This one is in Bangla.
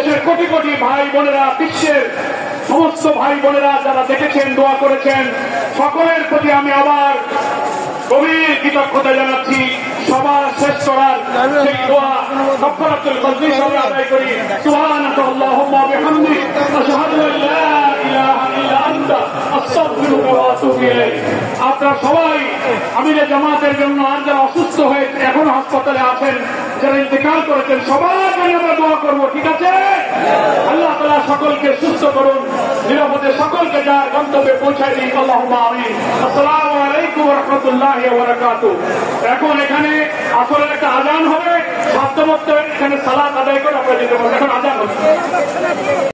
দেশের কোটি কোটি ভাই বোনেরা, বিশ্বের সমস্ত ভাই বোনেরা যারা দেখেছেন, দোয়া করেছেন, সকলের প্রতি আমি আবার গভীর কৃতজ্ঞতা জানাচ্ছি। সবার শেষ করার সেই দোয়া কাফারাতুল মাজলিস আমরা আদায় করি। সুবহানাকা আল্লাহুম্মা ওয়া বিহামদিক আশহাদু আল লা ইলাহা ইল্লা আনতা আস্তাগফিরুকা ওয়া আতুবু ইলাইক। আপনারা সবাই আমিরে জামাতের জন্য, আর যারা অসুস্থ হয়ে এখনো হাসপাতালে আছেন, যারা ইন্তেকাল করেছেন, সবার জন্য আমরা দোয়া করবো, ঠিক আছে? আল্লাহ তাআলা সকলকে সুস্থ করুন, নিরাপদে সকলকে যার গন্তব্যে পৌঁছায় দিন। আল্লাহুম্মা আমিন। আসসালামু আলাইকুম ওয়া রাহমাতুল্লাহি ওয়া বারাকাতুহু। এখন এখানে আসলে একটা আজান হবে, সাধ্যমতো এখানে সালাত আদায় করে আপনারা যেতে পারবেন। এখন আজান হবে।